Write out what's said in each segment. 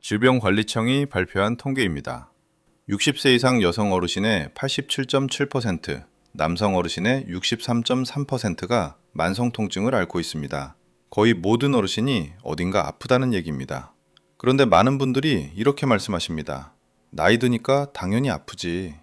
질병관리청이 발표한 통계입니다. 60세 이상 여성 어르신의 87.7%, 남성 어르신의 63.3%가 만성 통증을 앓고 있습니다. 거의 모든 어르신이 어딘가 아프다는 얘기입니다. 그런데 많은 분들이 이렇게 말씀하십니다. 나이 드니까 당연히 아프지.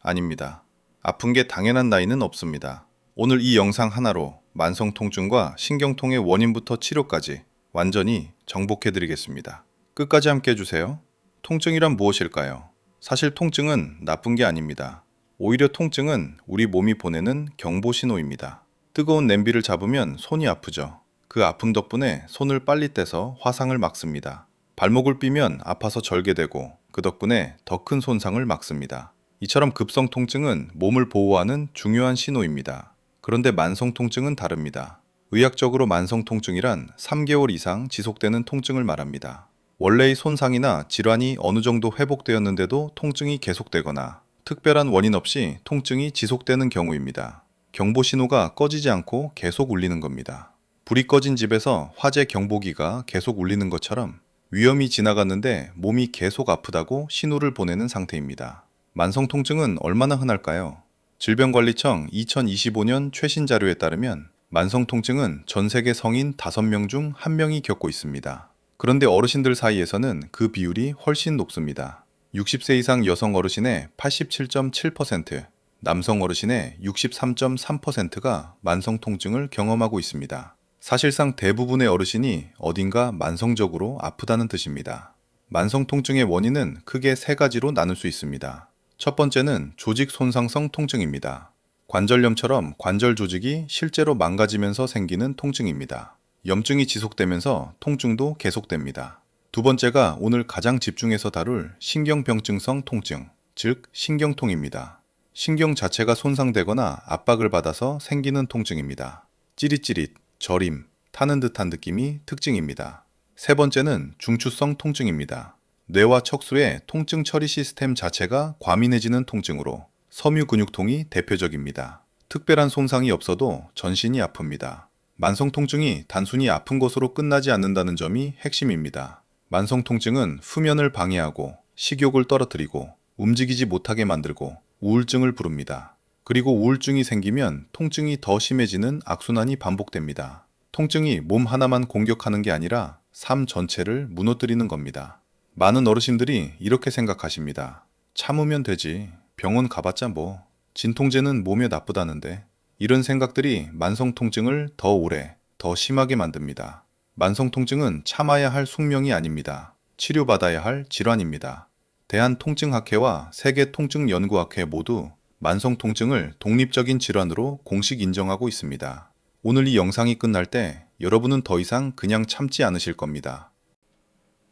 아닙니다. 아픈 게 당연한 나이는 없습니다. 오늘 이 영상 하나로 만성 통증과 신경통의 원인부터 치료까지 완전히 정복해 드리겠습니다. 끝까지 함께 해주세요. 통증이란 무엇일까요? 사실 통증은 나쁜 게 아닙니다. 오히려 통증은 우리 몸이 보내는 경보 신호입니다. 뜨거운 냄비를 잡으면 손이 아프죠. 그 아픔 덕분에 손을 빨리 떼서 화상을 막습니다. 발목을 삐면 아파서 절개되고 그 덕분에 더 큰 손상을 막습니다. 이처럼 급성 통증은 몸을 보호하는 중요한 신호입니다. 그런데 만성 통증은 다릅니다. 의학적으로 만성 통증이란 3개월 이상 지속되는 통증을 말합니다. 원래의 손상이나 질환이 어느 정도 회복되었는데도 통증이 계속되거나 특별한 원인 없이 통증이 지속되는 경우입니다. 경보 신호가 꺼지지 않고 계속 울리는 겁니다. 불이 꺼진 집에서 화재 경보기가 계속 울리는 것처럼 위험이 지나갔는데 몸이 계속 아프다고 신호를 보내는 상태입니다. 만성 통증은 얼마나 흔할까요? 질병관리청 2025년 최신 자료에 따르면 만성 통증은 전 세계 성인 5명 중 1명이 겪고 있습니다. 그런데 어르신들 사이에서는 그 비율이 훨씬 높습니다. 60세 이상 여성 어르신의 87.7%, 남성 어르신의 63.3%가 만성 통증을 경험하고 있습니다. 사실상 대부분의 어르신이 어딘가 만성적으로 아프다는 뜻입니다. 만성 통증의 원인은 크게 3가지로 나눌 수 있습니다. 첫 번째는 조직 손상성 통증입니다. 관절염처럼 관절 조직이 실제로 망가지면서 생기는 통증입니다. 염증이 지속되면서 통증도 계속됩니다. 두 번째가 오늘 가장 집중해서 다룰 신경병증성 통증, 즉 신경통입니다. 신경 자체가 손상되거나 압박을 받아서 생기는 통증입니다. 찌릿찌릿, 저림, 타는 듯한 느낌이 특징입니다. 세 번째는 중추성 통증입니다. 뇌와 척수의 통증 처리 시스템 자체가 과민해지는 통증으로 섬유 근육통이 대표적입니다. 특별한 손상이 없어도 전신이 아픕니다. 만성 통증이 단순히 아픈 것으로 끝나지 않는다는 점이 핵심입니다. 만성 통증은 수면을 방해하고 식욕을 떨어뜨리고 움직이지 못하게 만들고 우울증을 부릅니다. 그리고 우울증이 생기면 통증이 더 심해지는 악순환이 반복됩니다. 통증이 몸 하나만 공격하는 게 아니라 삶 전체를 무너뜨리는 겁니다. 많은 어르신들이 이렇게 생각하십니다. 참으면 되지. 병원 가봤자 뭐. 진통제는 몸에 나쁘다는데. 이런 생각들이 만성 통증을 더 오래, 더 심하게 만듭니다. 만성 통증은 참아야 할 숙명이 아닙니다. 치료받아야 할 질환입니다. 대한통증학회와 세계통증연구학회 모두 만성 통증을 독립적인 질환으로 공식 인정하고 있습니다. 오늘 이 영상이 끝날 때 여러분은 더 이상 그냥 참지 않으실 겁니다.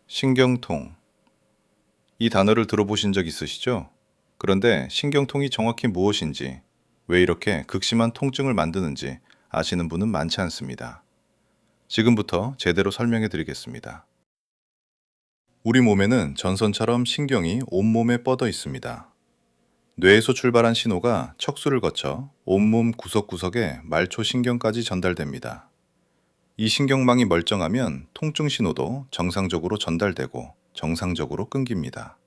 신경통. 이 단어를 들어보신 적 있으시죠? 그런데 신경통이 정확히 무엇인지, 왜 이렇게 극심한 통증을 만드는지 아시는 분은 많지 않습니다. 지금부터 제대로 설명해 드리겠습니다. 우리 몸에는 전선처럼 신경이 온몸에 뻗어 있습니다. 뇌에서 출발한 신호가 척수를 거쳐 온몸 구석구석에 말초신경까지 전달됩니다. 이 신경망이 멀쩡하면 통증 신호도 정상적으로 전달되고 정상적으로 끊깁니다.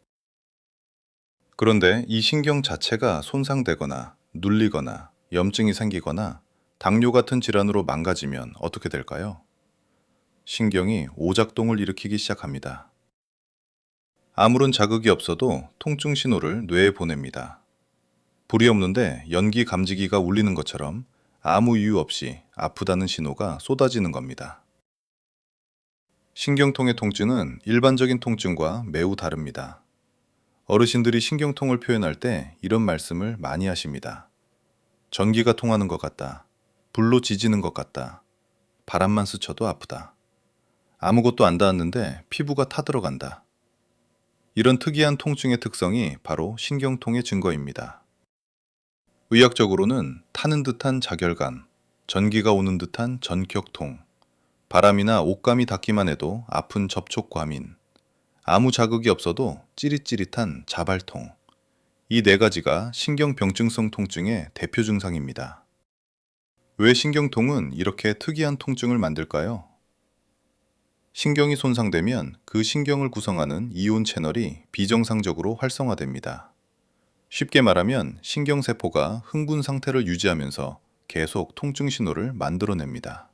그런데 이 신경 자체가 손상되거나 눌리거나 염증이 생기거나 당뇨 같은 질환으로 망가지면 어떻게 될까요? 신경이 오작동을 일으키기 시작합니다. 아무런 자극이 없어도 통증 신호를 뇌에 보냅니다. 불이 없는데 연기 감지기가 울리는 것처럼 아무 이유 없이 아프다는 신호가 쏟아지는 겁니다. 신경통의 통증은 일반적인 통증과 매우 다릅니다. 어르신들이 신경통을 표현할 때 이런 말씀을 많이 하십니다. 전기가 통하는 것 같다. 불로 지지는 것 같다. 바람만 스쳐도 아프다. 아무것도 안 닿았는데 피부가 타들어간다. 이런 특이한 통증의 특성이 바로 신경통의 증거입니다. 의학적으로는 타는 듯한 자결감, 전기가 오는 듯한 전격통, 바람이나 옷감이 닿기만 해도 아픈 접촉 과민, 아무 자극이 없어도 찌릿찌릿한 자발통, 이 4가지가 신경병증성 통증의 대표 증상입니다. 왜 신경통은 이렇게 특이한 통증을 만들까요? 신경이 손상되면 그 신경을 구성하는 이온 채널이 비정상적으로 활성화됩니다. 쉽게 말하면 신경세포가 흥분 상태를 유지하면서 계속 통증 신호를 만들어냅니다.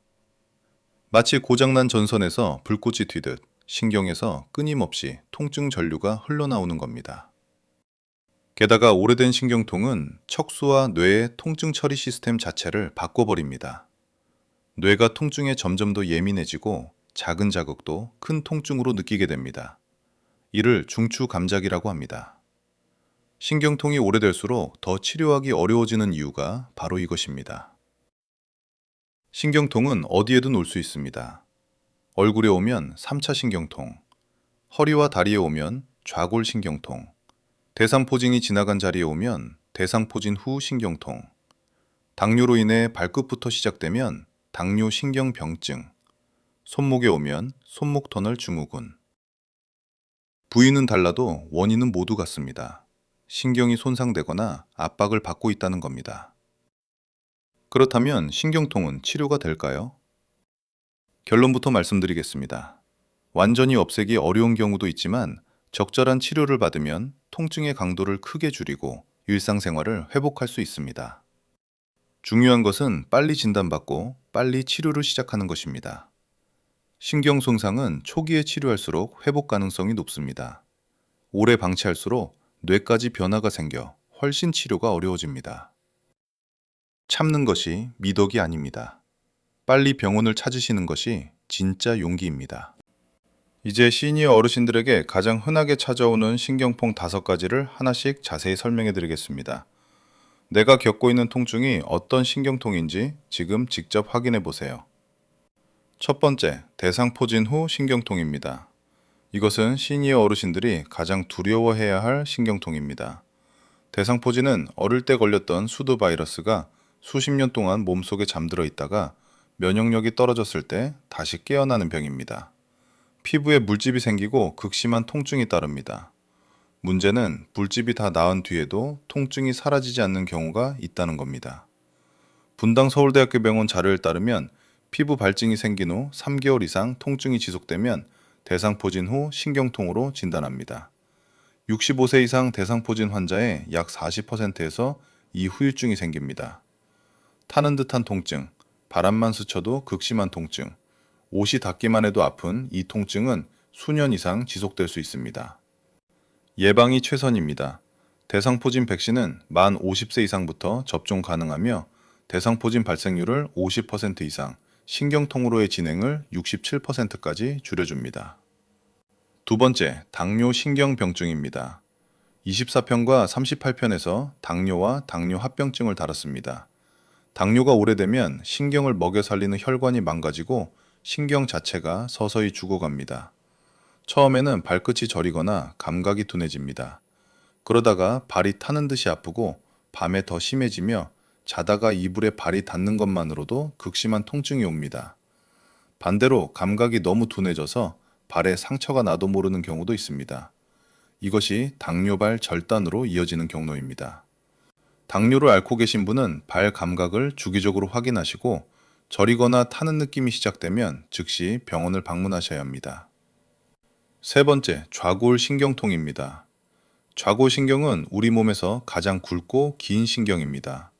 마치 고장난 전선에서 불꽃이 튀듯 신경에서 끊임없이 통증 전류가 흘러나오는 겁니다. 게다가 오래된 신경통은 척수와 뇌의 통증 처리 시스템 자체를 바꿔버립니다. 뇌가 통증에 점점 더 예민해지고 작은 자극도 큰 통증으로 느끼게 됩니다. 이를 중추 감작이라고 합니다. 신경통이 오래될수록 더 치료하기 어려워지는 이유가 바로 이것입니다. 신경통은 어디에든 올 수 있습니다. 얼굴에 오면 3차 신경통, 허리와 다리에 오면 좌골신경통, 대상포진이 지나간 자리에 오면 대상포진 후 신경통, 당뇨로 인해 발끝부터 시작되면 당뇨신경병증, 손목에 오면 손목터널 증후군. 부위는 달라도 원인은 모두 같습니다. 신경이 손상되거나 압박을 받고 있다는 겁니다. 그렇다면 신경통은 치료가 될까요? 결론부터 말씀드리겠습니다. 완전히 없애기 어려운 경우도 있지만 적절한 치료를 받으면 통증의 강도를 크게 줄이고 일상생활을 회복할 수 있습니다. 중요한 것은 빨리 진단받고 빨리 치료를 시작하는 것입니다. 신경 손상은 초기에 치료할수록 회복 가능성이 높습니다. 오래 방치할수록 뇌까지 변화가 생겨 훨씬 치료가 어려워집니다. 참는 것이 미덕이 아닙니다. 빨리 병원을 찾으시는 것이 진짜 용기입니다. 이제 시니어 어르신들에게 가장 흔하게 찾아오는 신경통 5가지를 하나씩 자세히 설명해 드리겠습니다. 내가 겪고 있는 통증이 어떤 신경통인지 지금 직접 확인해 보세요. 첫 번째, 대상포진 후 신경통입니다. 이것은 시니어 어르신들이 가장 두려워해야 할 신경통입니다. 대상포진은 어릴 때 걸렸던 수두 바이러스가 수십 년 동안 몸속에 잠들어 있다가 면역력이 떨어졌을 때 다시 깨어나는 병입니다. 피부에 물집이 생기고 극심한 통증이 따릅니다. 문제는 물집이 다 나은 뒤에도 통증이 사라지지 않는 경우가 있다는 겁니다. 분당 서울대학교 병원 자료에 따르면 피부 발진이 생긴 후 3개월 이상 통증이 지속되면 대상포진 후 신경통으로 진단합니다. 65세 이상 대상포진 환자의 약 40%에서 이 후유증이 생깁니다. 타는 듯한 통증, 바람만 스쳐도 극심한 통증, 옷이 닿기만 해도 아픈 이 통증은 수년 이상 지속될 수 있습니다. 예방이 최선입니다. 대상포진 백신은 만 50세 이상부터 접종 가능하며 대상포진 발생률을 50% 이상, 신경통으로의 진행을 67%까지 줄여줍니다. 두 번째, 당뇨신경병증입니다. 24편과 38편에서 당뇨와 당뇨합병증을 다뤘습니다. 당뇨가 오래되면 신경을 먹여 살리는 혈관이 망가지고 신경 자체가 서서히 죽어갑니다. 처음에는 발끝이 저리거나 감각이 둔해집니다. 그러다가 발이 타는 듯이 아프고 밤에 더 심해지며 자다가 이불에 발이 닿는 것만으로도 극심한 통증이 옵니다. 반대로 감각이 너무 둔해져서 발에 상처가 나도 모르는 경우도 있습니다. 이것이 당뇨발 절단으로 이어지는 경로입니다. 당뇨를 앓고 계신 분은 발 감각을 주기적으로 확인하시고 저리거나 타는 느낌이 시작되면 즉시 병원을 방문하셔야 합니다. 세 번째, 좌골신경통입니다. 좌골신경은 우리 몸에서 가장 굵고 긴 신경입니다.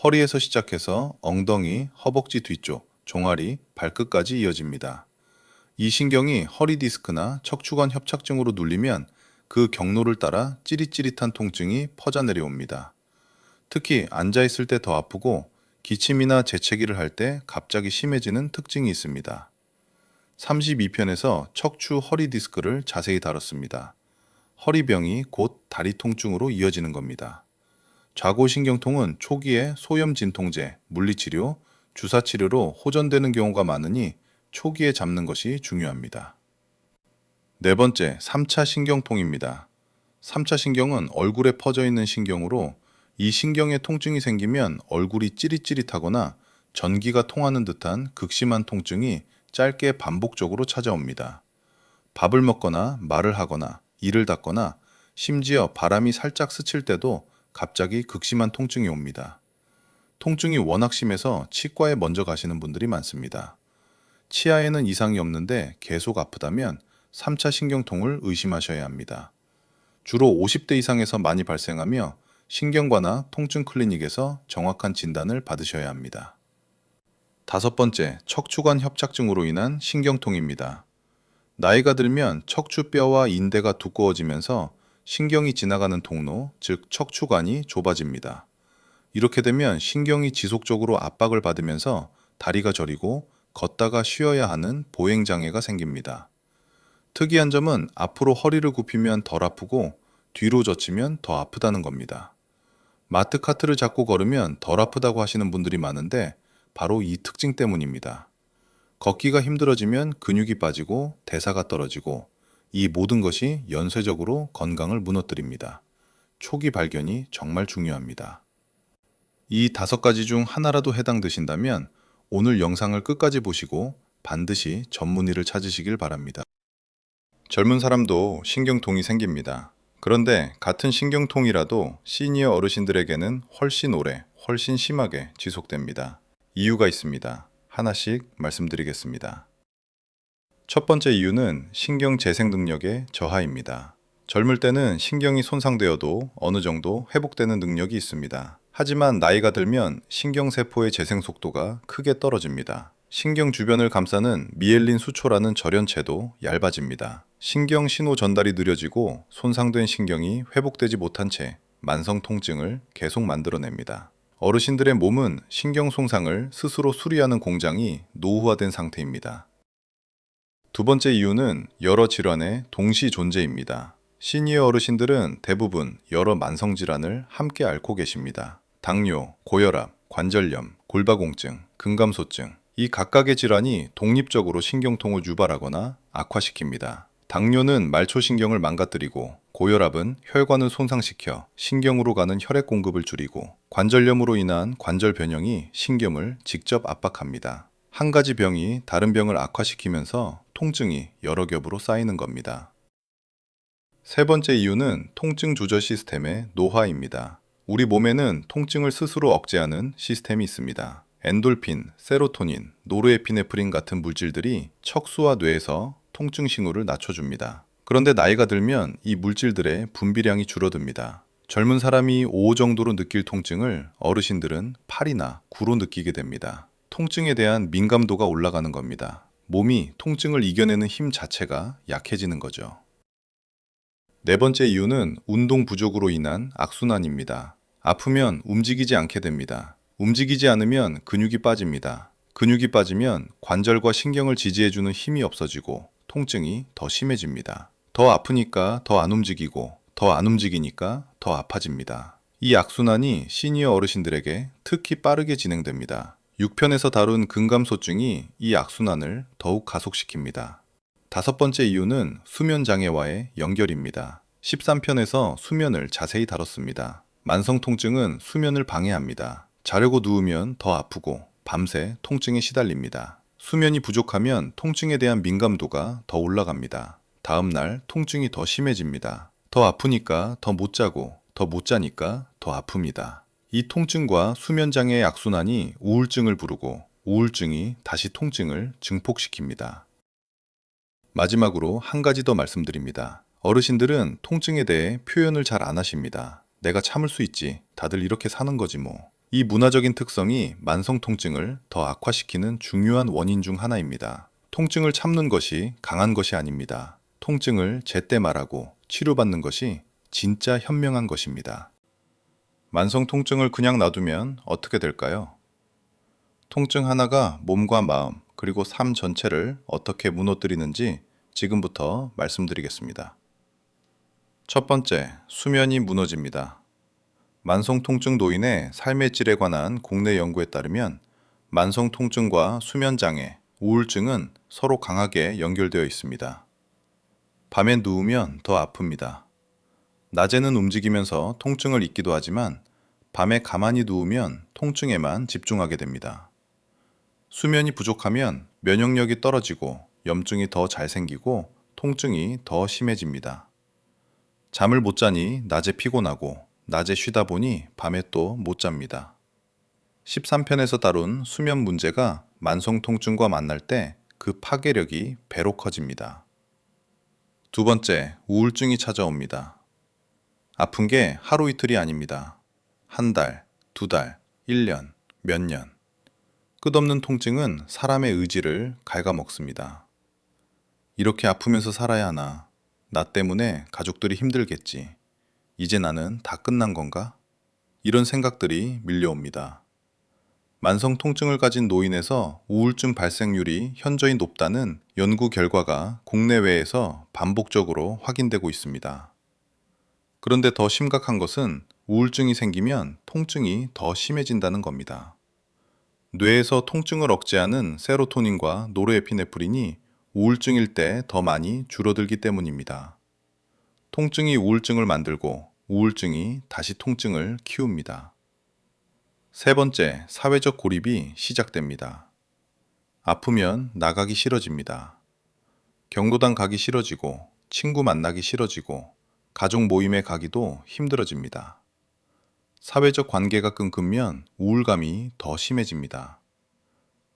허리에서 시작해서 엉덩이, 허벅지 뒤쪽, 종아리, 발끝까지 이어집니다. 이 신경이 허리 디스크나 척추관 협착증으로 눌리면 그 경로를 따라 찌릿찌릿한 통증이 퍼져 내려옵니다. 특히 앉아있을 때 더 아프고 기침이나 재채기를 할 때 갑자기 심해지는 특징이 있습니다. 32편에서 척추 허리 디스크를 자세히 다뤘습니다. 허리병이 곧 다리 통증으로 이어지는 겁니다. 좌골신경통은 초기에 소염 진통제, 물리치료, 주사치료로 호전되는 경우가 많으니 초기에 잡는 것이 중요합니다. 네 번째, 3차 신경통입니다. 3차 신경은 얼굴에 퍼져 있는 신경으로 이 신경에 통증이 생기면 얼굴이 찌릿찌릿하거나 전기가 통하는 듯한 극심한 통증이 짧게 반복적으로 찾아옵니다. 밥을 먹거나 말을 하거나 이를 닦거나 심지어 바람이 살짝 스칠 때도 갑자기 극심한 통증이 옵니다. 통증이 워낙 심해서 치과에 먼저 가시는 분들이 많습니다. 치아에는 이상이 없는데 계속 아프다면 3차 신경통을 의심하셔야 합니다. 주로 50대 이상에서 많이 발생하며 신경과나 통증 클리닉에서 정확한 진단을 받으셔야 합니다. 다섯 번째, 척추관 협착증으로 인한 신경통입니다. 나이가 들면 척추뼈와 인대가 두꺼워지면서 신경이 지나가는 통로, 즉 척추관이 좁아집니다. 이렇게 되면 신경이 지속적으로 압박을 받으면서 다리가 저리고 걷다가 쉬어야 하는 보행장애가 생깁니다. 특이한 점은 앞으로 허리를 굽히면 덜 아프고 뒤로 젖히면 더 아프다는 겁니다. 마트 카트를 잡고 걸으면 덜 아프다고 하시는 분들이 많은데 바로 이 특징 때문입니다. 걷기가 힘들어지면 근육이 빠지고 대사가 떨어지고 이 모든 것이 연쇄적으로 건강을 무너뜨립니다. 초기 발견이 정말 중요합니다. 이 다섯 가지 중 하나라도 해당되신다면 오늘 영상을 끝까지 보시고 반드시 전문의를 찾으시길 바랍니다. 젊은 사람도 신경통이 생깁니다. 그런데 같은 신경통이라도 시니어 어르신들에게는 훨씬 오래, 훨씬 심하게 지속됩니다. 이유가 있습니다. 하나씩 말씀드리겠습니다. 첫 번째 이유는 신경 재생 능력의 저하입니다. 젊을 때는 신경이 손상되어도 어느 정도 회복되는 능력이 있습니다. 하지만 나이가 들면 신경세포의 재생 속도가 크게 떨어집니다. 신경 주변을 감싸는 미엘린 수초라는 절연체도 얇아집니다. 신경 신호 전달이 느려지고 손상된 신경이 회복되지 못한 채 만성 통증을 계속 만들어냅니다. 어르신들의 몸은 신경 손상을 스스로 수리하는 공장이 노후화된 상태입니다. 두 번째 이유는 여러 질환의 동시 존재입니다. 시니어 어르신들은 대부분 여러 만성 질환을 함께 앓고 계십니다. 당뇨, 고혈압, 관절염, 골다공증, 근감소증, 이 각각의 질환이 독립적으로 신경통을 유발하거나 악화시킵니다. 당뇨는 말초신경을 망가뜨리고 고혈압은 혈관을 손상시켜 신경으로 가는 혈액 공급을 줄이고 관절염으로 인한 관절 변형이 신경을 직접 압박합니다. 한 가지 병이 다른 병을 악화시키면서 통증이 여러 겹으로 쌓이는 겁니다. 세 번째 이유는 통증 조절 시스템의 노화입니다. 우리 몸에는 통증을 스스로 억제하는 시스템이 있습니다. 엔돌핀, 세로토닌, 노르에피네프린 같은 물질들이 척수와 뇌에서 통증 징후를 낮춰줍니다. 그런데 나이가 들면 이 물질들의 분비량이 줄어듭니다. 젊은 사람이 5 정도로 느낄 통증을 어르신들은 8이나 9로 느끼게 됩니다. 통증에 대한 민감도가 올라가는 겁니다. 몸이 통증을 이겨내는 힘 자체가 약해지는 거죠. 네 번째 이유는 운동 부족으로 인한 악순환입니다. 아프면 움직이지 않게 됩니다. 움직이지 않으면 근육이 빠집니다. 근육이 빠지면 관절과 신경을 지지해주는 힘이 없어지고 통증이 더 심해집니다. 더 아프니까 더 안 움직이고 더 안 움직이니까 더 아파집니다. 이 악순환이 시니어 어르신들에게 특히 빠르게 진행됩니다. 6편에서 다룬 근감소증이 이 악순환을 더욱 가속시킵니다. 다섯 번째 이유는 수면장애와의 연결입니다. 13편에서 수면을 자세히 다뤘습니다. 만성 통증은 수면을 방해합니다. 자려고 누우면 더 아프고 밤새 통증에 시달립니다. 수면이 부족하면 통증에 대한 민감도가 더 올라갑니다. 다음 날 통증이 더 심해집니다. 더 아프니까 더 못 자고 더 못 자니까 더 아픕니다. 이 통증과 수면장애의 악순환이 우울증을 부르고 우울증이 다시 통증을 증폭시킵니다. 마지막으로 한 가지 더 말씀드립니다. 어르신들은 통증에 대해 표현을 잘 안 하십니다. 내가 참을 수 있지. 다들 이렇게 사는 거지 뭐. 이 문화적인 특성이 만성 통증을 더 악화시키는 중요한 원인 중 하나입니다. 통증을 참는 것이 강한 것이 아닙니다. 통증을 제때 말하고 치료받는 것이 진짜 현명한 것입니다. 만성 통증을 그냥 놔두면 어떻게 될까요? 통증 하나가 몸과 마음, 그리고 삶 전체를 어떻게 무너뜨리는지 지금부터 말씀드리겠습니다. 첫 번째, 수면이 무너집니다. 만성 통증 노인의 삶의 질에 관한 국내 연구에 따르면 만성 통증과 수면 장애, 우울증은 서로 강하게 연결되어 있습니다. 밤에 누우면 더 아픕니다. 낮에는 움직이면서 통증을 잊기도 하지만 밤에 가만히 누우면 통증에만 집중하게 됩니다. 수면이 부족하면 면역력이 떨어지고 염증이 더 잘 생기고 통증이 더 심해집니다. 잠을 못 자니 낮에 피곤하고 낮에 쉬다 보니 밤에 또 못 잡니다. 13편에서 다룬 수면 문제가 만성 통증과 만날 때 그 파괴력이 배로 커집니다. 두 번째, 우울증이 찾아옵니다. 아픈 게 하루 이틀이 아닙니다. 한 달, 두 달, 1년, 몇 년. 끝없는 통증은 사람의 의지를 갉아먹습니다. 이렇게 아프면서 살아야 하나? 나 때문에 가족들이 힘들겠지. 이제 나는 다 끝난 건가? 이런 생각들이 밀려옵니다. 만성 통증을 가진 노인에서 우울증 발생률이 현저히 높다는 연구 결과가 국내외에서 반복적으로 확인되고 있습니다. 그런데 더 심각한 것은 우울증이 생기면 통증이 더 심해진다는 겁니다. 뇌에서 통증을 억제하는 세로토닌과 노르에피네프린이 우울증일 때 더 많이 줄어들기 때문입니다. 통증이 우울증을 만들고 우울증이 다시 통증을 키웁니다. 세 번째, 사회적 고립이 시작됩니다. 아프면 나가기 싫어집니다. 경로당 가기 싫어지고, 친구 만나기 싫어지고, 가족 모임에 가기도 힘들어집니다. 사회적 관계가 끊기면 우울감이 더 심해집니다.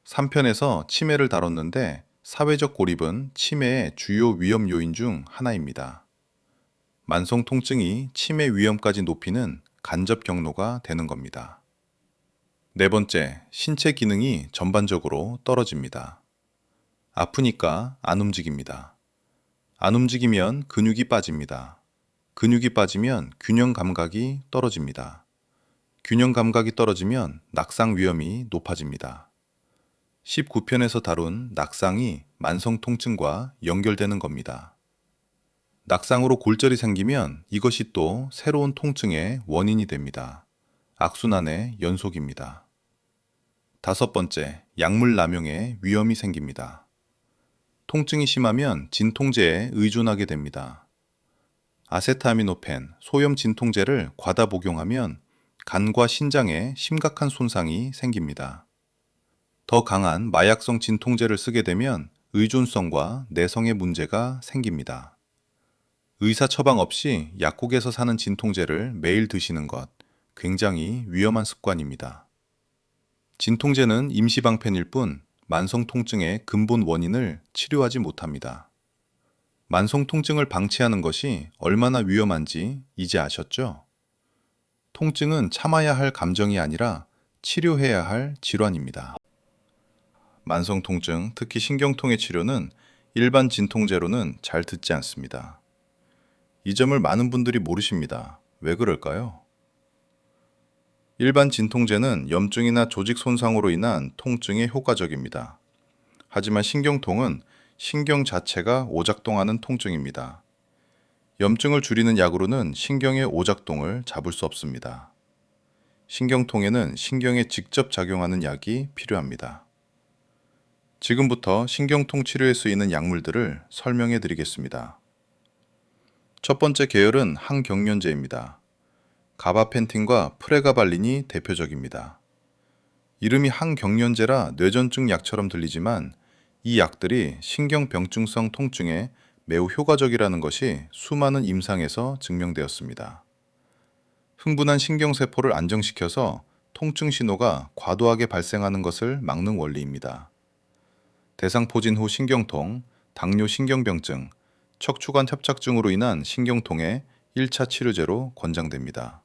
3편에서 치매를 다뤘는데 사회적 고립은 치매의 주요 위험 요인 중 하나입니다. 만성 통증이 치매 위험까지 높이는 간접 경로가 되는 겁니다. 네 번째, 신체 기능이 전반적으로 떨어집니다. 아프니까 안 움직입니다. 안 움직이면 근육이 빠집니다. 근육이 빠지면 균형 감각이 떨어집니다. 균형 감각이 떨어지면 낙상 위험이 높아집니다. 19편에서 다룬 낙상이 만성 통증과 연결되는 겁니다. 낙상으로 골절이 생기면 이것이 또 새로운 통증의 원인이 됩니다. 악순환의 연속입니다. 다섯 번째, 약물 남용의 위험이 생깁니다. 통증이 심하면 진통제에 의존하게 됩니다. 아세타미노펜, 소염 진통제를 과다 복용하면 간과 신장에 심각한 손상이 생깁니다. 더 강한 마약성 진통제를 쓰게 되면 의존성과 내성의 문제가 생깁니다. 의사 처방 없이 약국에서 사는 진통제를 매일 드시는 것, 굉장히 위험한 습관입니다. 진통제는 임시방편일 뿐 만성 통증의 근본 원인을 치료하지 못합니다. 만성 통증을 방치하는 것이 얼마나 위험한지 이제 아셨죠? 통증은 참아야 할 감정이 아니라 치료해야 할 질환입니다. 만성 통증, 특히 신경통의 치료는 일반 진통제로는 잘 듣지 않습니다. 이 점을 많은 분들이 모르십니다. 왜 그럴까요? 일반 진통제는 염증이나 조직 손상으로 인한 통증에 효과적입니다. 하지만 신경통은 신경 자체가 오작동하는 통증입니다. 염증을 줄이는 약으로는 신경의 오작동을 잡을 수 없습니다. 신경통에는 신경에 직접 작용하는 약이 필요합니다. 지금부터 신경통 치료에 쓰이는 약물들을 설명해 드리겠습니다. 첫 번째 계열은 항경련제입니다. 가바펜틴과 프레가발린이 대표적입니다. 이름이 항경련제라 뇌전증 약처럼 들리지만 이 약들이 신경병증성 통증에 매우 효과적이라는 것이 수많은 임상에서 증명되었습니다. 흥분한 신경세포를 안정시켜서 통증 신호가 과도하게 발생하는 것을 막는 원리입니다. 대상포진 후 신경통, 당뇨 신경병증, 척추관 협착증으로 인한 신경통의 1차 치료제로 권장됩니다.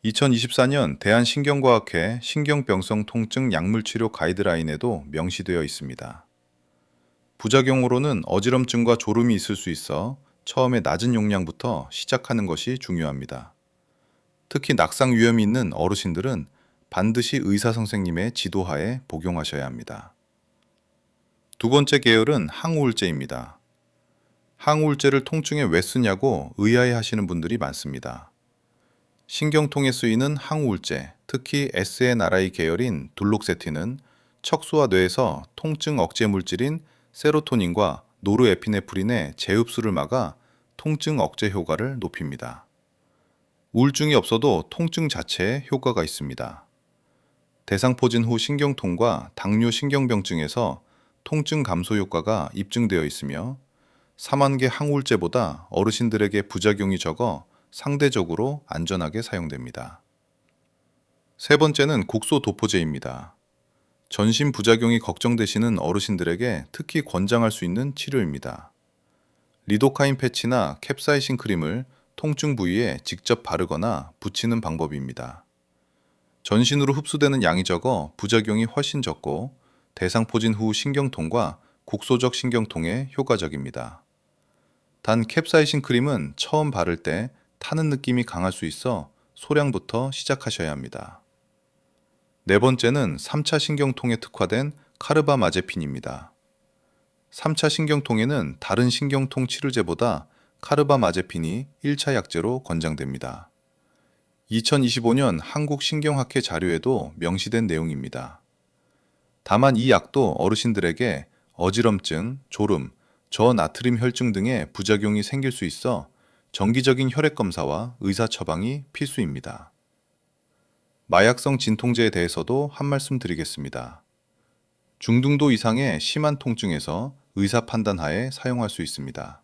2024년 대한신경과학회 신경병성 통증 약물치료 가이드라인에도 명시되어 있습니다. 부작용으로는 어지럼증과 졸음이 있을 수 있어 처음에 낮은 용량부터 시작하는 것이 중요합니다. 특히 낙상 위험이 있는 어르신들은 반드시 의사 선생님의 지도하에 복용하셔야 합니다. 두 번째 계열은 항우울제입니다. 항우울제를 통증에 왜 쓰냐고 의아해 하시는 분들이 많습니다. 신경통에 쓰이는 항우울제, 특히 SNRI 계열인 둘록세틴은 척수와 뇌에서 통증 억제 물질인 세로토닌과 노르에피네프린의 재흡수를 막아 통증 억제 효과를 높입니다. 우울증이 없어도 통증 자체에 효과가 있습니다. 대상포진 후 신경통과 당뇨 신경병증에서 통증 감소 효과가 입증되어 있으며 사만계 항우울제보다 어르신들에게 부작용이 적어 상대적으로 안전하게 사용됩니다. 세 번째는 국소도포제입니다. 전신 부작용이 걱정되시는 어르신들에게 특히 권장할 수 있는 치료입니다. 리도카인 패치나 캡사이신 크림을 통증 부위에 직접 바르거나 붙이는 방법입니다. 전신으로 흡수되는 양이 적어 부작용이 훨씬 적고 대상포진 후 신경통과 국소적 신경통에 효과적입니다. 단 캡사이신 크림은 처음 바를 때 타는 느낌이 강할 수 있어 소량부터 시작하셔야 합니다. 네 번째는 3차 신경통에 특화된 카르바마제핀입니다. 3차 신경통에는 다른 신경통 치료제보다 카르바마제핀이 1차 약제로 권장됩니다. 2025년 한국신경학회 자료에도 명시된 내용입니다. 다만 이 약도 어르신들에게 어지럼증, 졸음, 저나트륨 혈증 등의 부작용이 생길 수 있어 정기적인 혈액 검사와 의사 처방이 필수입니다. 마약성 진통제에 대해서도 한 말씀 드리겠습니다. 중등도 이상의 심한 통증에서 의사 판단 하에 사용할 수 있습니다.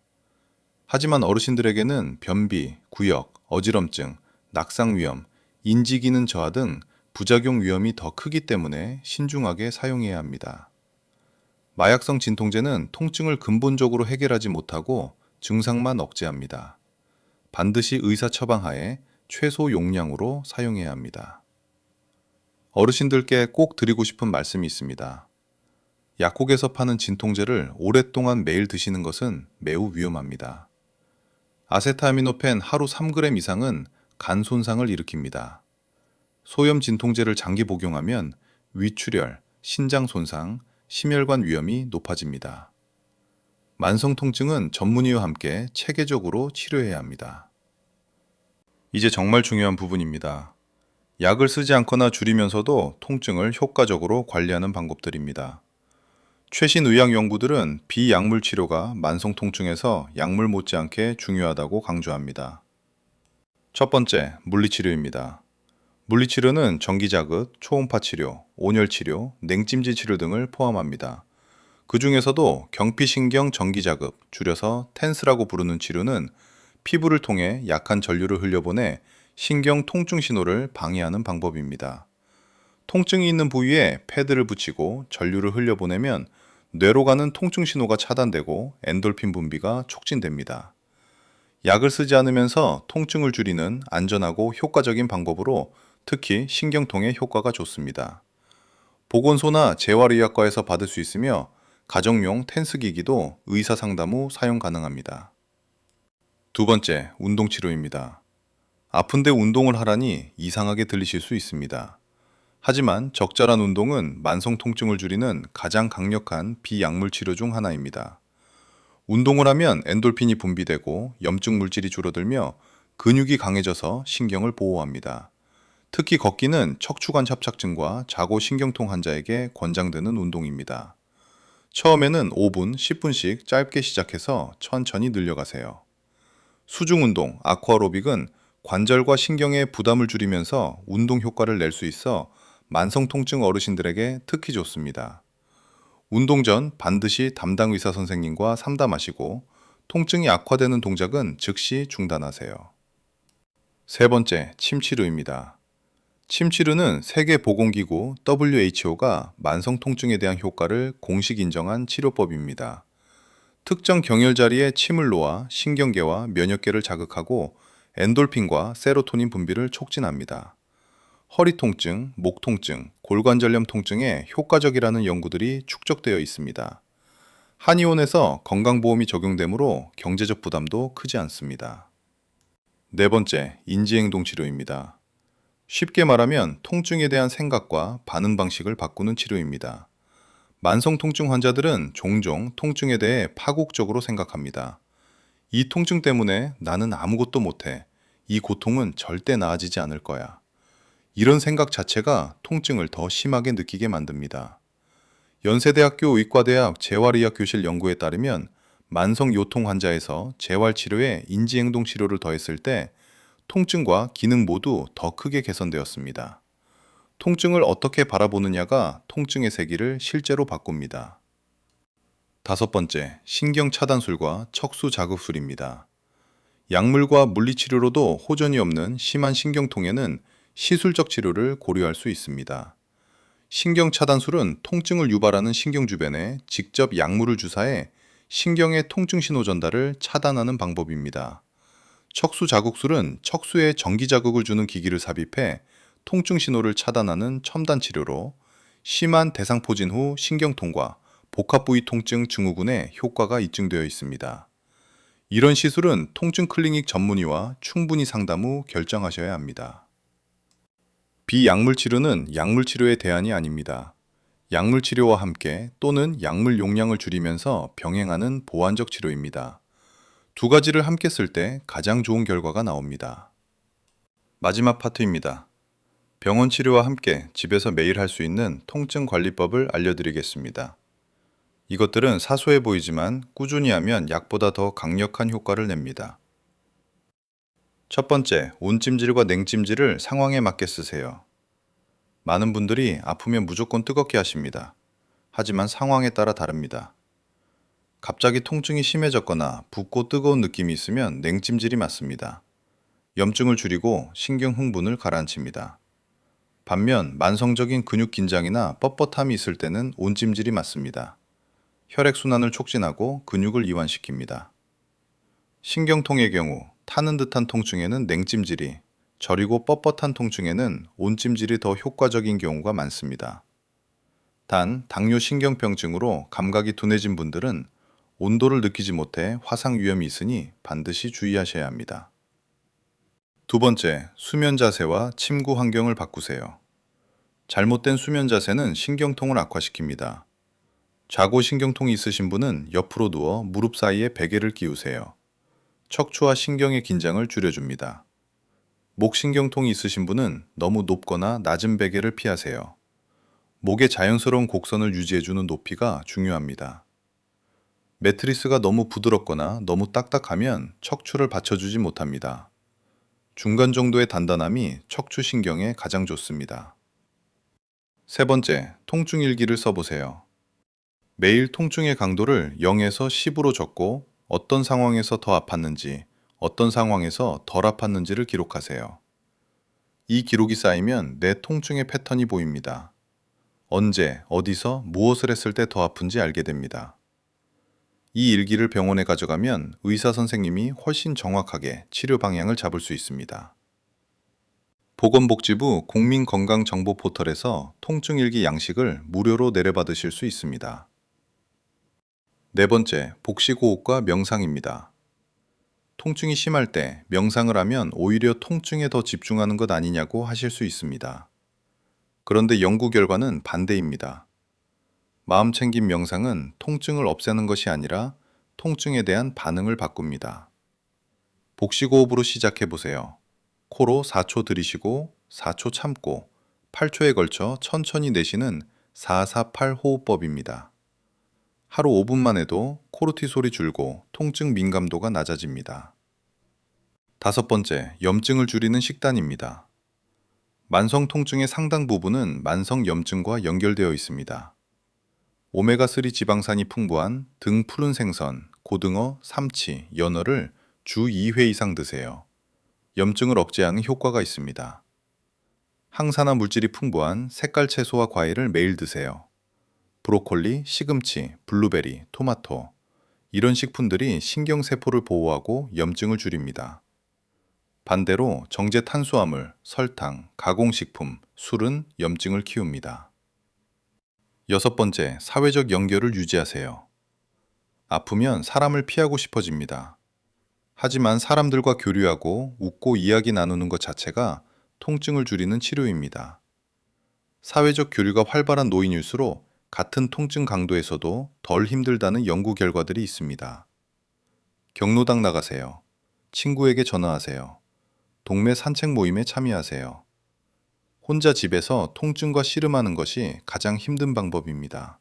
하지만 어르신들에게는 변비, 구역, 어지럼증, 낙상 위험, 인지 기능 저하 등 부작용 위험이 더 크기 때문에 신중하게 사용해야 합니다. 마약성 진통제는 통증을 근본적으로 해결하지 못하고 증상만 억제합니다. 반드시 의사 처방하에 최소 용량으로 사용해야 합니다. 어르신들께 꼭 드리고 싶은 말씀이 있습니다. 약국에서 파는 진통제를 오랫동안 매일 드시는 것은 매우 위험합니다. 아세타미노펜 하루 3g 이상은 간 손상을 일으킵니다. 소염 진통제를 장기 복용하면 위출혈, 신장 손상, 심혈관 위험이 높아집니다. 만성 통증은 전문의와 함께 체계적으로 치료해야 합니다. 이제 정말 중요한 부분입니다. 약을 쓰지 않거나 줄이면서도 통증을 효과적으로 관리하는 방법들입니다. 최신 의학 연구들은 비약물 치료가 만성 통증에서 약물 못지않게 중요하다고 강조합니다. 첫 번째, 물리치료입니다. 물리치료는 전기자극, 초음파 치료, 온열 치료, 냉찜질 치료 등을 포함합니다. 그 중에서도 경피신경 전기자극, 줄여서 텐스라고 부르는 치료는 피부를 통해 약한 전류를 흘려보내 신경 통증 신호를 방해하는 방법입니다. 통증이 있는 부위에 패드를 붙이고 전류를 흘려보내면 뇌로 가는 통증 신호가 차단되고 엔돌핀 분비가 촉진됩니다. 약을 쓰지 않으면서 통증을 줄이는 안전하고 효과적인 방법으로 특히 신경통에 효과가 좋습니다. 보건소나 재활의학과에서 받을 수 있으며 가정용 텐스 기기도 의사 상담 후 사용 가능합니다. 두 번째, 운동치료입니다. 아픈데 운동을 하라니 이상하게 들리실 수 있습니다. 하지만 적절한 운동은 만성 통증을 줄이는 가장 강력한 비약물 치료 중 하나입니다. 운동을 하면 엔돌핀이 분비되고 염증 물질이 줄어들며 근육이 강해져서 신경을 보호합니다. 특히 걷기는 척추관 협착증과 자고 신경통 환자에게 권장되는 운동입니다. 처음에는 5분, 10분씩 짧게 시작해서 천천히 늘려가세요. 수중 운동, 아쿠아로빅은 관절과 신경의 부담을 줄이면서 운동 효과를 낼 수 있어 만성 통증 어르신들에게 특히 좋습니다. 운동 전 반드시 담당 의사 선생님과 상담하시고 통증이 악화되는 동작은 즉시 중단하세요. 세 번째, 침 치료입니다. 침 치료는 세계보건기구 WHO가 만성 통증에 대한 효과를 공식 인정한 치료법입니다. 특정 경혈 자리에 침을 놓아 신경계와 면역계를 자극하고 엔돌핀과 세로토닌 분비를 촉진합니다. 허리 통증, 목 통증, 골관절염 통증에 효과적이라는 연구들이 축적되어 있습니다. 한의원에서 건강보험이 적용되므로 경제적 부담도 크지 않습니다. 네 번째, 인지행동 치료입니다. 쉽게 말하면 통증에 대한 생각과 반응 방식을 바꾸는 치료입니다. 만성 통증 환자들은 종종 통증에 대해 파국적으로 생각합니다. 이 통증 때문에 나는 아무것도 못해. 이 고통은 절대 나아지지 않을 거야. 이런 생각 자체가 통증을 더 심하게 느끼게 만듭니다. 연세대학교 의과대학 재활의학 교실 연구에 따르면 만성 요통 환자에서 재활치료에 인지행동 치료를 더했을 때 통증과 기능 모두 더 크게 개선되었습니다. 통증을 어떻게 바라보느냐가 통증의 세기를 실제로 바꿉니다. 다섯 번째, 신경차단술과 척수자극술입니다. 약물과 물리치료로도 호전이 없는 심한 신경통에는 시술적 치료를 고려할 수 있습니다. 신경 차단술은 통증을 유발하는 신경 주변에 직접 약물을 주사해 신경의 통증 신호 전달을 차단하는 방법입니다. 척수 자극술은 척수에 전기 자극을 주는 기기를 삽입해 통증 신호를 차단하는 첨단 치료로 심한 대상포진 후 신경통과 복합부위 통증 증후군에 효과가 입증되어 있습니다. 이런 시술은 통증 클리닉 전문의와 충분히 상담 후 결정하셔야 합니다. 비약물 치료는 약물 치료의 대안이 아닙니다. 약물 치료와 함께 또는 약물 용량을 줄이면서 병행하는 보완적 치료입니다. 두 가지를 함께 쓸 때 가장 좋은 결과가 나옵니다. 마지막 파트입니다. 병원 치료와 함께 집에서 매일 할 수 있는 통증 관리법을 알려드리겠습니다. 이것들은 사소해 보이지만 꾸준히 하면 약보다 더 강력한 효과를 냅니다. 첫 번째, 온찜질과 냉찜질을 상황에 맞게 쓰세요. 많은 분들이 아프면 무조건 뜨겁게 하십니다. 하지만 상황에 따라 다릅니다. 갑자기 통증이 심해졌거나 붓고 뜨거운 느낌이 있으면 냉찜질이 맞습니다. 염증을 줄이고 신경 흥분을 가라앉힙니다. 반면 만성적인 근육 긴장이나 뻣뻣함이 있을 때는 온찜질이 맞습니다. 혈액순환을 촉진하고 근육을 이완시킵니다. 신경통의 경우 타는 듯한 통증에는 냉찜질이, 저리고 뻣뻣한 통증에는 온찜질이 더 효과적인 경우가 많습니다. 단, 당뇨 신경병증으로 감각이 둔해진 분들은 온도를 느끼지 못해 화상 위험이 있으니 반드시 주의하셔야 합니다. 두 번째, 수면 자세와 침구 환경을 바꾸세요. 잘못된 수면 자세는 신경통을 악화시킵니다. 좌고 신경통이 있으신 분은 옆으로 누워 무릎 사이에 베개를 끼우세요. 척추와 신경의 긴장을 줄여줍니다. 목 신경통이 있으신 분은 너무 높거나 낮은 베개를 피하세요. 목의 자연스러운 곡선을 유지해주는 높이가 중요합니다. 매트리스가 너무 부드럽거나 너무 딱딱하면 척추를 받쳐주지 못합니다. 중간 정도의 단단함이 척추 신경에 가장 좋습니다. 세 번째, 통증 일기를 써보세요. 매일 통증의 강도를 0에서 10으로 적고 어떤 상황에서 더 아팠는지, 어떤 상황에서 덜 아팠는지를 기록하세요. 이 기록이 쌓이면 내 통증의 패턴이 보입니다. 언제, 어디서, 무엇을 했을 때 더 아픈지 알게 됩니다. 이 일기를 병원에 가져가면 의사 선생님이 훨씬 정확하게 치료 방향을 잡을 수 있습니다. 보건복지부 국민건강정보 포털에서 통증일기 양식을 무료로 내려받으실 수 있습니다. 네 번째, 복식호흡과 명상입니다. 통증이 심할 때 명상을 하면 오히려 통증에 더 집중하는 것 아니냐고 하실 수 있습니다. 그런데 연구 결과는 반대입니다. 마음 챙김 명상은 통증을 없애는 것이 아니라 통증에 대한 반응을 바꿉니다. 복식호흡으로 시작해 보세요. 코로 4초 들이쉬고 4초 참고 8초에 걸쳐 천천히 내쉬는 448 호흡법입니다. 하루 5분만 해도 코르티솔이 줄고 통증 민감도가 낮아집니다. 다섯 번째, 염증을 줄이는 식단입니다. 만성 통증의 상당 부분은 만성 염증과 연결되어 있습니다. 오메가3 지방산이 풍부한 등 푸른 생선, 고등어, 삼치, 연어를 주 2회 이상 드세요. 염증을 억제하는 효과가 있습니다. 항산화 물질이 풍부한 색깔 채소와 과일을 매일 드세요. 브로콜리, 시금치, 블루베리, 토마토. 이런 식품들이 신경세포를 보호하고 염증을 줄입니다. 반대로 정제 탄수화물, 설탕, 가공식품, 술은 염증을 키웁니다. 여섯 번째, 사회적 연결을 유지하세요. 아프면 사람을 피하고 싶어집니다. 하지만 사람들과 교류하고 웃고 이야기 나누는 것 자체가 통증을 줄이는 치료입니다. 사회적 교류가 활발한 노인일수록 같은 통증 강도에서도 덜 힘들다는 연구 결과들이 있습니다. 경로당 나가세요. 친구에게 전화하세요. 동네 산책 모임에 참여하세요. 혼자 집에서 통증과 씨름하는 것이 가장 힘든 방법입니다.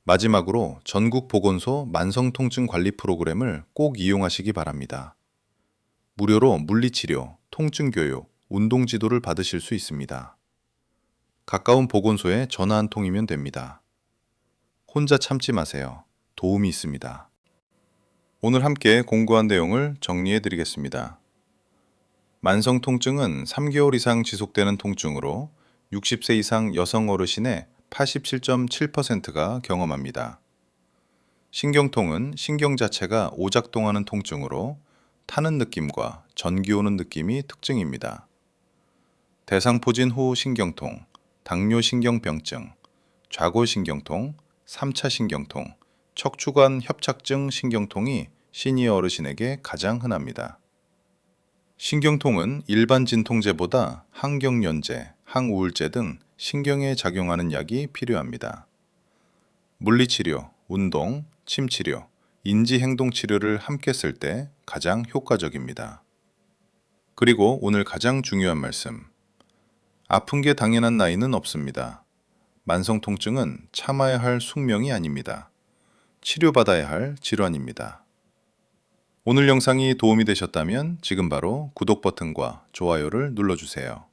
마지막으로 전국 보건소 만성통증 관리 프로그램을 꼭 이용하시기 바랍니다. 무료로 물리치료, 통증교육, 운동지도를 받으실 수 있습니다. 가까운 보건소에 전화 한 통이면 됩니다. 혼자 참지 마세요. 도움이 있습니다. 오늘 함께 공부한 내용을 정리해 드리겠습니다. 만성 통증은 3개월 이상 지속되는 통증으로 60세 이상 여성 어르신의 87.7%가 경험합니다. 신경통은 신경 자체가 오작동하는 통증으로 타는 느낌과 전기 오는 느낌이 특징입니다. 대상포진 후 신경통, 당뇨신경병증, 좌골신경통, 3차 신경통, 척추관 협착증 신경통이 시니어 어르신에게 가장 흔합니다. 신경통은 일반 진통제보다 항경련제, 항우울제 등 신경에 작용하는 약이 필요합니다. 물리치료, 운동, 침치료, 인지행동치료를 함께 쓸 때 가장 효과적입니다. 그리고 오늘 가장 중요한 말씀. 아픈 게 당연한 나이는 없습니다. 만성 통증은 참아야 할 숙명이 아닙니다. 치료받아야 할 질환입니다. 오늘 영상이 도움이 되셨다면 지금 바로 구독 버튼과 좋아요를 눌러주세요.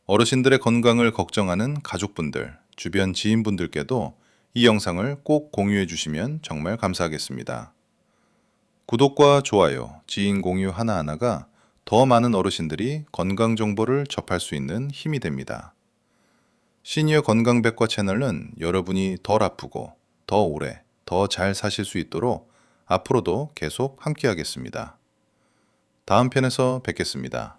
어르신들의 건강을 걱정하는 가족분들, 주변 지인분들께도 이 영상을 꼭 공유해 주시면 정말 감사하겠습니다. 구독과 좋아요, 지인 공유 하나하나가 더 많은 어르신들이 건강 정보를 접할 수 있는 힘이 됩니다. 시니어 건강백과 채널은 여러분이 덜 아프고 더 오래, 더 잘 사실 수 있도록 앞으로도 계속 함께 하겠습니다. 다음 편에서 뵙겠습니다.